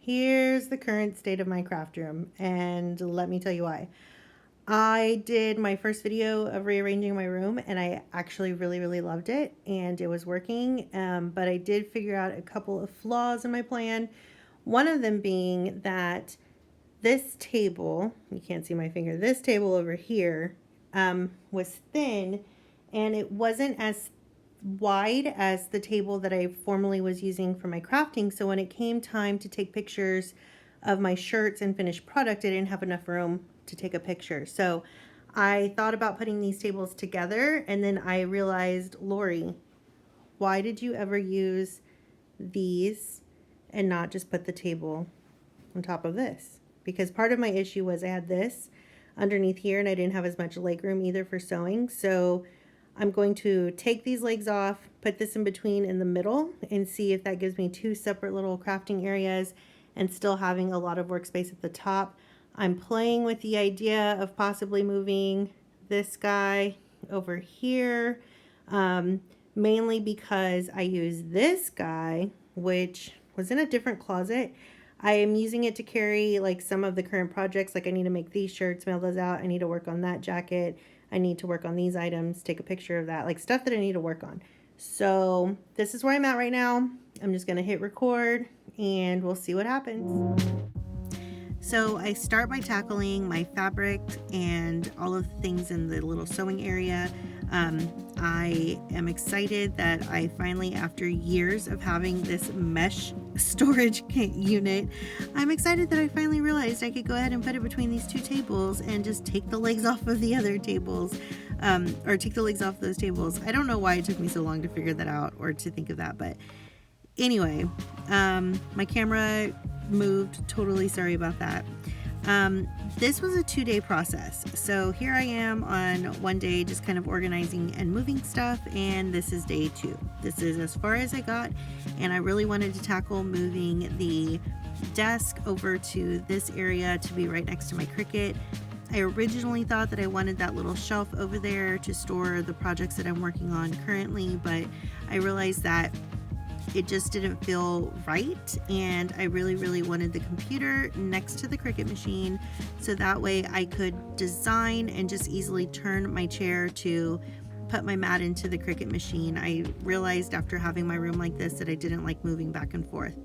Here's the current state of my craft room, and let me tell you why. I did my first video of rearranging my room, and I actually really loved it, and it was working. But I did figure out a couple of flaws in my plan. One of them being that this table, you can't see my finger, this table over here was thin, and it wasn't as wide as the table that I formerly was using for my crafting. So when it came time to take pictures of my shirts and finished product, I didn't have enough room to take a picture. So I thought about putting these tables together, and then I realized, Lori, why did you ever use these and not just put the table on top of this? Because part of my issue was I had this underneath here and I didn't have as much leg room either for sewing. So I'm going to take these legs off, put this in between in the middle, and see if that gives me two separate little crafting areas and still having a lot of workspace at the top. I'm playing with the idea of possibly moving this guy over here, mainly because I use this guy, which was in a different closet. I am using it to carry like some of the current projects. Like I need to make these shirts, mail those out. I need to work on that jacket. I need to work on these items, take a picture of that, like stuff that I need to work on. So this is where I'm at right now. I'm just gonna hit record and we'll see what happens. So I start by tackling my fabric and all of the things in the little sewing area. I am excited that I finally, after years of having this mesh storage unit, I'm excited that I finally realized I could go ahead and put it between these two tables and just take the legs off of the other tables, or take the legs off those tables. I don't know why it took me so long to figure that out or to think of that, but anyway, my camera moved. Totally sorry about that. This was a 2-day process. So here I am on one day just kind of organizing and moving stuff, and this is day 2. This is as far as I got, and I really wanted to tackle moving the desk over to this area to be right next to my Cricut. I originally thought that I wanted that little shelf over there to store the projects that I'm working on currently, but I realized that it just didn't feel right, and I really wanted the computer next to the Cricut machine so that way I could design and just easily turn my chair to put my mat into the Cricut machine. I realized after having my room like this that I didn't like moving back and forth.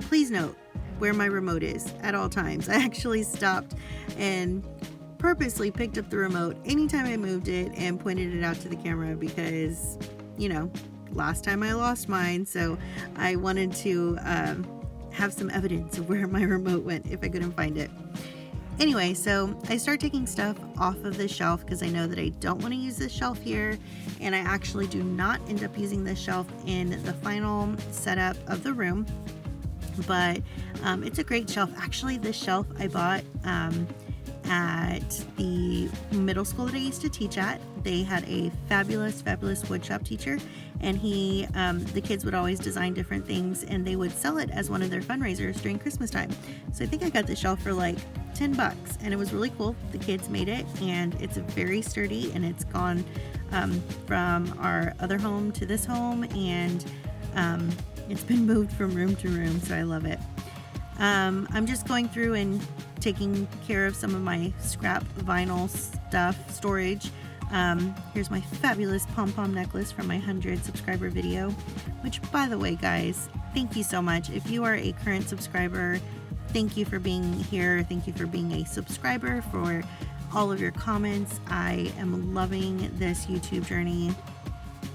Please note where my remote is at all times. I actually stopped and purposely picked up the remote anytime I moved it and pointed it out to the camera because, you know, last time I lost mine, so I wanted to have some evidence of where my remote went if I couldn't find it. Anyway, so I start taking stuff off of this shelf because I know that I don't want to use this shelf here, and I actually do not end up using this shelf in the final setup of the room, but it's a great shelf. Actually, this shelf I bought at the middle school that I used to teach at. They had a fabulous woodshop teacher, and the kids would always design different things and they would sell it as one of their fundraisers during Christmas time. So I think I got the shelf for like $10, and it was really cool. The kids made it, and it's very sturdy, and it's gone from our other home to this home, and it's been moved from room to room, so I love it. I'm just going through and taking care of some of my scrap vinyl stuff storage. Here's my fabulous pom-pom necklace from my 100 subscriber video, which, by the way, guys, thank you so much. If you are a current subscriber, thank you for being here. Thank you for being a subscriber, for all of your comments. I am loving this YouTube journey.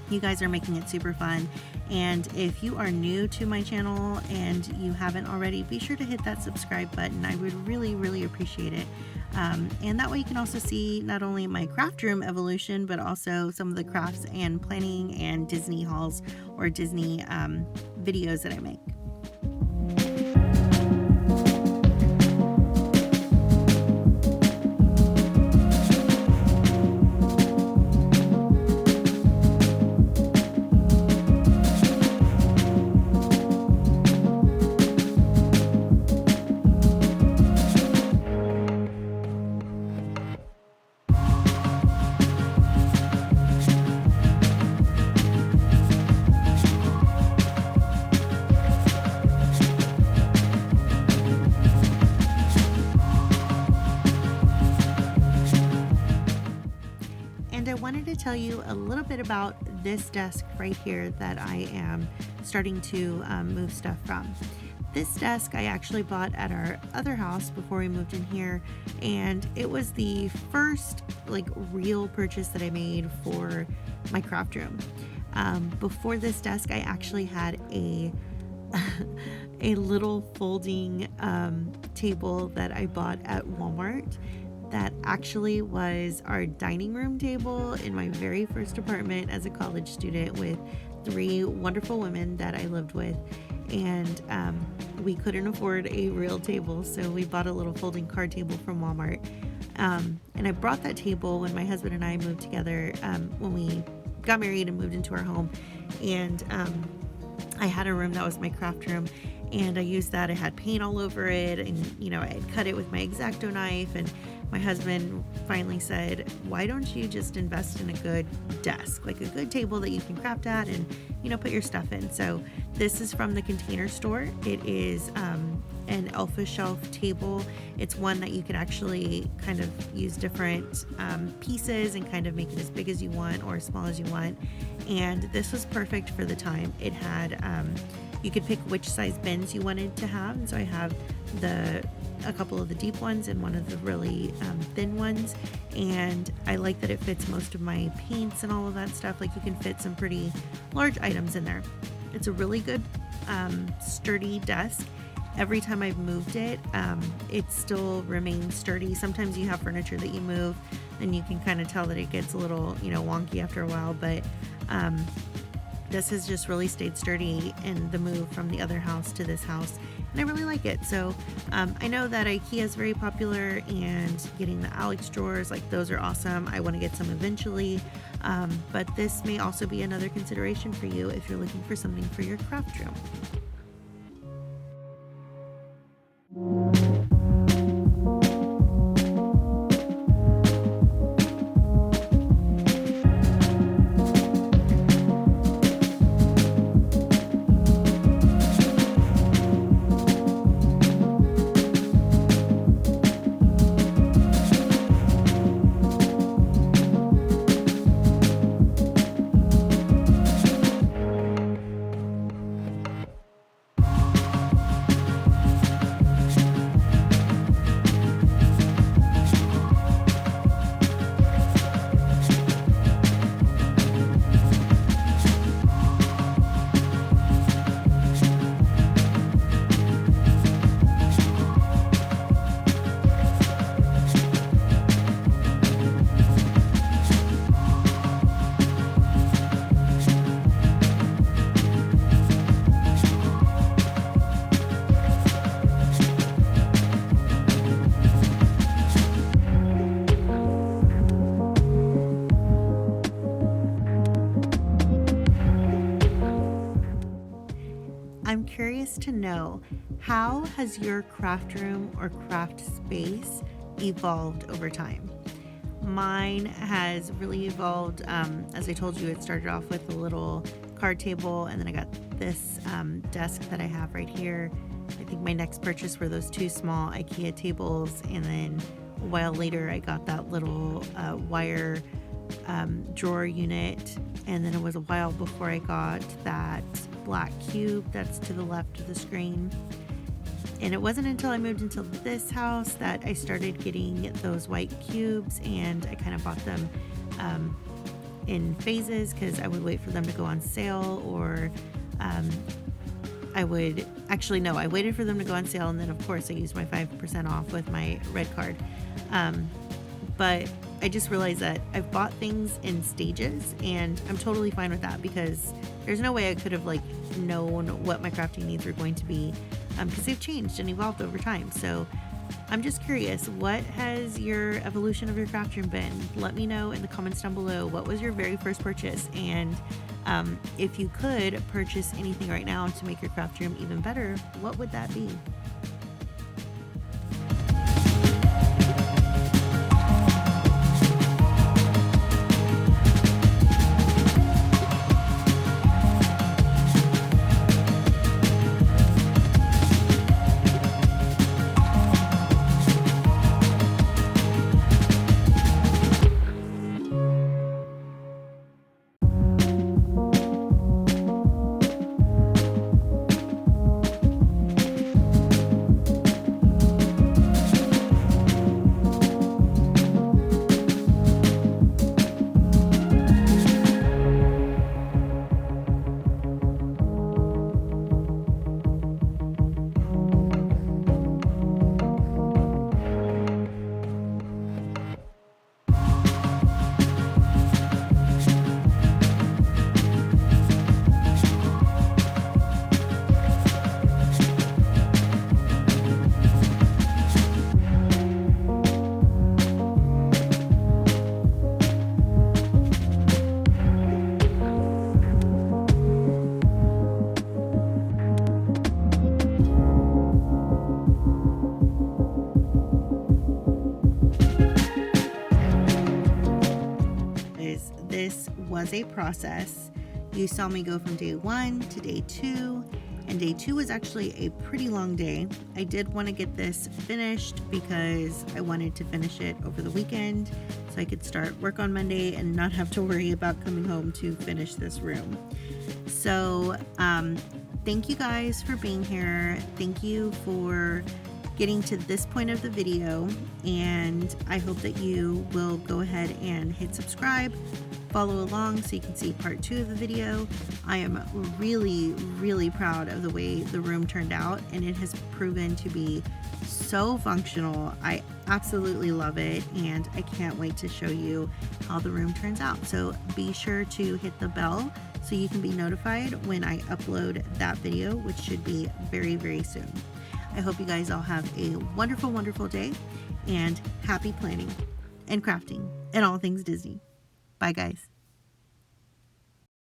You guys are making it super fun. And if you are new to my channel and you haven't already, be sure to hit that subscribe button. I would really appreciate it. And that way you can also see not only my craft room evolution, but also some of the crafts and planning and Disney hauls or Disney videos that I make. to tell you a little bit about this desk right here that I am starting to move stuff from. This desk I actually bought at our other house before we moved in here, and it was the first real purchase that I made for my craft room. Before this desk, I actually had a a little folding table that I bought at Walmart that actually was our dining room table in my very first apartment as a college student with 3 wonderful women that I lived with. And we couldn't afford a real table, so we bought a little folding card table from Walmart. And I brought that table when my husband and I moved together, when we got married and moved into our home. And I had a room that was my craft room, and I used that. I had paint all over it, and I had cut it with my X-Acto knife. And my husband finally said, why don't you just invest in a good desk, like a good table that you can craft at and put your stuff in. So this is from the Container Store. It is an alpha shelf table. It's one that you can actually kind of use different pieces and kind of make it as big as you want or as small as you want. And this was perfect for the time. It had you could pick which size bins you wanted to have, and so I have a couple of the deep ones and one of the really thin ones. And I like that it fits most of my paints and all of that stuff. You can fit some pretty large items in there. It's a really good sturdy desk. Every time I've moved it, it still remains sturdy. Sometimes you have furniture that you move and you can kind of tell that it gets a little wonky after a while, but this has just really stayed sturdy in the move from the other house to this house, and I really like it. So I know that IKEA is very popular, and getting the Alex drawers, those are awesome. I want to get some eventually, but this may also be another consideration for you if you're looking for something for your craft room. I'm curious to know, how has your craft room or craft space evolved over time? Mine has really evolved. As I told you, it started off with a little card table, and then I got this desk that I have right here. I think my next purchase were those 2 small IKEA tables, and then a while later I got that little wire drawer unit, and then it was a while before I got that black cube that's to the left of the screen. And it wasn't until I moved into this house that I started getting those white cubes, and I kind of bought them in phases because I would wait for them to go on sale, or I waited for them to go on sale, and then of course I used my 5% off with my red card. But I just realized that I've bought things in stages, and I'm totally fine with that because there's no way I could have known what my crafting needs were going to be, because they've changed and evolved over time. So I'm just curious, what has your evolution of your craft room been? Let me know in the comments down below. What was your very first purchase? And if you could purchase anything right now to make your craft room even better, what would that be? was a process. You saw me go from day 1 to day 2, and day 2 was actually a pretty long day. I did want to get this finished because I wanted to finish it over the weekend so I could start work on Monday and not have to worry about coming home to finish this room. So thank you guys for being here. Thank you for getting to this point of the video, and I hope that you will go ahead and hit subscribe, follow along so you can see part 2 of the video. I am really proud of the way the room turned out, and it has proven to be so functional. I absolutely love it, and I can't wait to show you how the room turns out. So be sure to hit the bell so you can be notified when I upload that video, which should be very soon. I hope you guys all have a wonderful day, and happy planning and crafting and all things Disney. Bye guys.